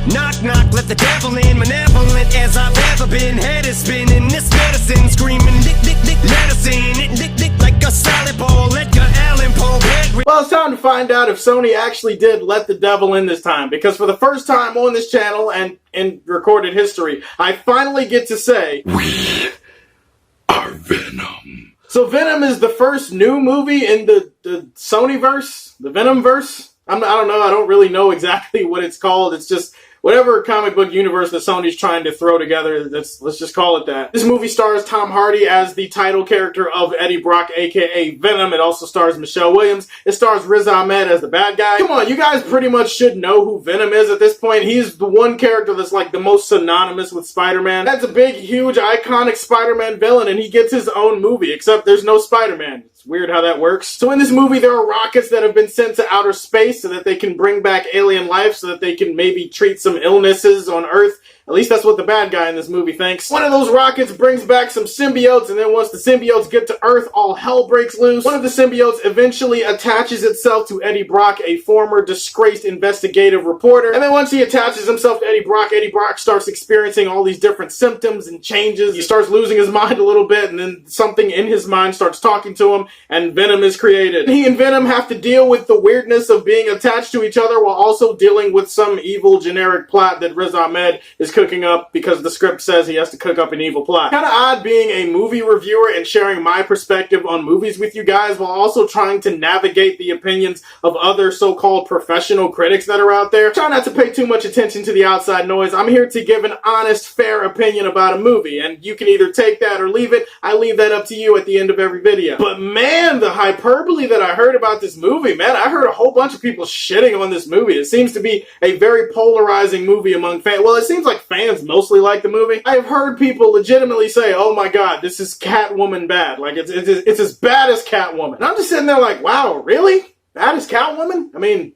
Knock, knock, let the devil in. Malevolent as I've ever been. Head is spinning, this medicine screaming. Dick, dick, dick, medicine. It dick, dick like a salad bowl. Edgar Allan Poe. Well, it's time to find out if Sony actually did let the devil in this time. Because for the first time on this channel and in recorded history, I finally get to say, we are Venom. So Venom is the first new movie in the Sony-verse? The Venom-verse? I don't know. I don't really know exactly what it's called. It's just whatever comic book universe that Sony's trying to throw together, let's just call it that. This movie stars Tom Hardy as the title character of Eddie Brock, aka Venom. It also stars Michelle Williams. It stars Riz Ahmed as the bad guy. Come on, you guys pretty much should know who Venom is at this point. He's the one character that's like the most synonymous with Spider-Man. That's a big, huge, iconic Spider-Man villain, and he gets his own movie, except there's no Spider-Man. It's weird how that works. So in this movie, there are rockets that have been sent to outer space so that they can bring back alien life, so that they can maybe treat some illnesses on Earth. At least that's what the bad guy in this movie thinks. One of those rockets brings back some symbiotes, and then once the symbiotes get to Earth, all hell breaks loose. One of the symbiotes eventually attaches itself to Eddie Brock, a former disgraced investigative reporter. And then once he attaches himself to Eddie Brock starts experiencing all these different symptoms and changes. He starts losing his mind a little bit, and then something in his mind starts talking to him, and Venom is created. He and Venom have to deal with the weirdness of being attached to each other while also dealing with some evil generic plot that Riz Ahmed is cooking up because the script says he has to cook up an evil plot. Kind of odd being a movie reviewer and sharing my perspective on movies with you guys while also trying to navigate the opinions of other so-called professional critics that are out there. Try not to pay too much attention to the outside noise. I'm here to give an honest, fair opinion about a movie, and you can either take that or leave it. I leave that up to you at the end of every video. But man, the hyperbole that I heard about this movie, man, I heard a whole bunch of people shitting on this movie. It seems to be a very polarizing movie among fans. Well, it seems like fans mostly like the movie. I've heard people legitimately say, oh my god, this is Catwoman bad. Like, it's as bad as Catwoman. And I'm just sitting there like, wow, really? Bad as Catwoman? I mean,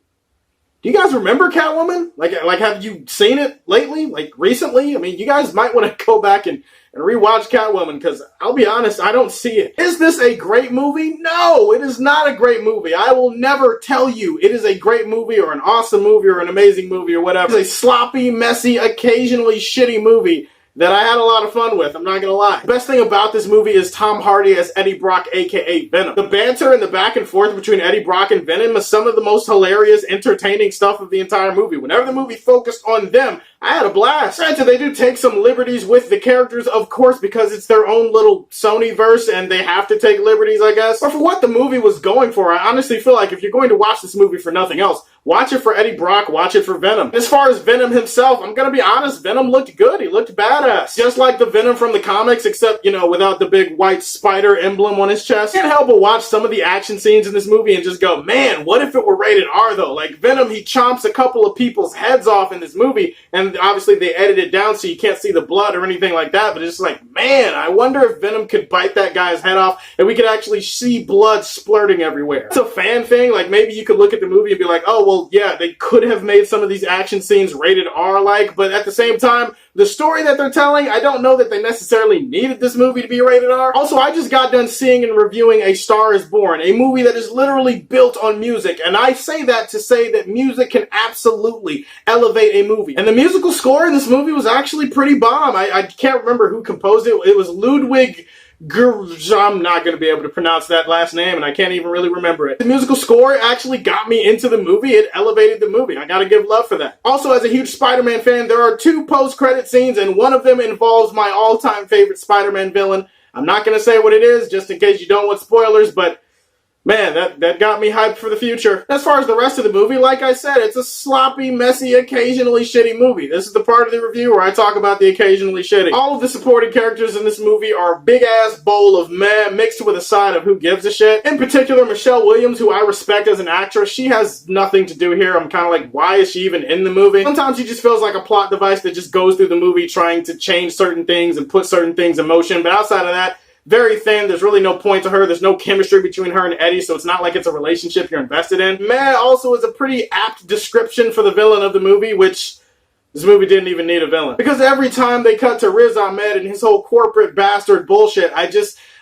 do you guys remember Catwoman? Like, have you seen it lately? Like, recently? I mean, you guys might want to go back and rewatch Catwoman, because I'll be honest, I don't see it. Is this a great movie? No, it is not a great movie. I will never tell you it is a great movie or an awesome movie or an amazing movie or whatever. It's a sloppy, messy, occasionally shitty movie that I had a lot of fun with, I'm not gonna lie. The best thing about this movie is Tom Hardy as Eddie Brock, aka Venom. The banter and the back and forth between Eddie Brock and Venom is some of the most hilarious, entertaining stuff of the entire movie. Whenever the movie focused on them, I had a blast. Granted, they do take some liberties with the characters, of course, because it's their own little Sony-verse and they have to take liberties, I guess. But for what the movie was going for, I honestly feel like if you're going to watch this movie for nothing else, watch it for Eddie Brock, watch it for Venom. As far as Venom himself, I'm gonna be honest, Venom looked good. He looked badass. Just like the Venom from the comics, except, you know, without the big white spider emblem on his chest. Can't help but watch some of the action scenes in this movie and just go, man, what if it were rated R though? Like, Venom, he chomps a couple of people's heads off in this movie, and obviously they edited it down so you can't see the blood or anything like that, but it's just like, man, I wonder if Venom could bite that guy's head off and we could actually see blood splurting everywhere. It's a fan thing. Like, maybe you could look at the movie and be like, oh, well, yeah, they could have made some of these action scenes rated R-like, but at the same time, the story that they're telling, I don't know that they necessarily needed this movie to be rated R. Also, I just got done seeing and reviewing A Star is Born, a movie that is literally built on music, and I say that to say that music can absolutely elevate a movie. And the musical score in this movie was actually pretty bomb. I can't remember who composed it. It was Ludwig I'm not going to be able to pronounce that last name, and I can't even really remember it. The musical score actually got me into the movie. It elevated the movie. I gotta give love for that. Also, as a huge Spider-Man fan, there are 2 post-credit scenes, and one of them involves my all-time favorite Spider-Man villain. I'm not going to say what it is, just in case you don't want spoilers, but man, that got me hyped for the future. As far as the rest of the movie, like I said, it's a sloppy, messy, occasionally shitty movie. This is the part of the review where I talk about the occasionally shitty. All of the supporting characters in this movie are a big-ass bowl of meh mixed with a side of who gives a shit. In particular, Michelle Williams, who I respect as an actress, she has nothing to do here. I'm kind of like, why is she even in the movie? Sometimes she just feels like a plot device that just goes through the movie trying to change certain things and put certain things in motion, but outside of that, very thin. There's really no point to her. There's no chemistry between her and Eddie, so it's not like it's a relationship you're invested in. Meh also is a pretty apt description for the villain of the movie, which this movie didn't even need a villain. Because every time they cut to Riz Ahmed and his whole corporate bastard bullshit,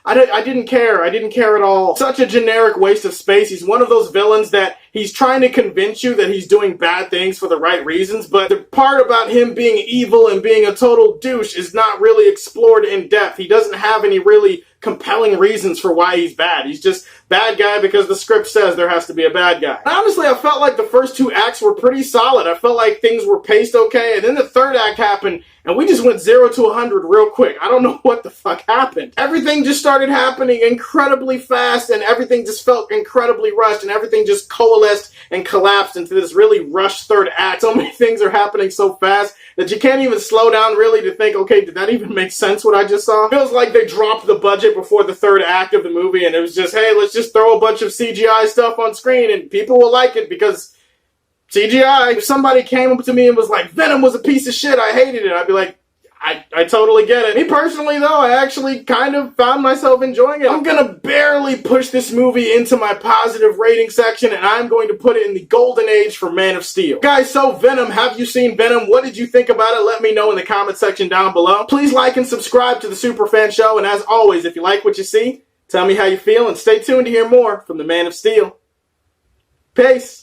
I didn't care. I didn't care at all. Such a generic waste of space. He's one of those villains that he's trying to convince you that he's doing bad things for the right reasons, but the part about him being evil and being a total douche is not really explored in depth. He doesn't have any really compelling reasons for why he's bad. He's just bad guy because the script says there has to be a bad guy. And honestly, I felt like the first 2 acts were pretty solid. I felt like things were paced okay, and then the 3rd act happened, and we just went 0 to 100 real quick. I don't know what the fuck happened. Everything just started happening incredibly fast, and everything just felt incredibly rushed, and everything just coalesced and collapsed into this really rushed 3rd act. So many things are happening so fast that you can't even slow down really to think, okay, did that even make sense what I just saw? It feels like they dropped the budget before the 3rd act of the movie, and it was just, hey, let's just throw a bunch of CGI stuff on screen, and people will like it because CGI. If somebody came up to me and was like, Venom was a piece of shit, I hated it, I'd be like, I totally get it. Me personally, though, I actually kind of found myself enjoying it. I'm gonna barely push this movie into my positive rating section, and I'm going to put it in the golden age for Man of Steel. Guys, so Venom, have you seen Venom? What did you think about it? Let me know in the comment section down below. Please like and subscribe to the Superfan Show, and as always, if you like what you see, tell me how you feel, and stay tuned to hear more from the Man of Steel. Peace.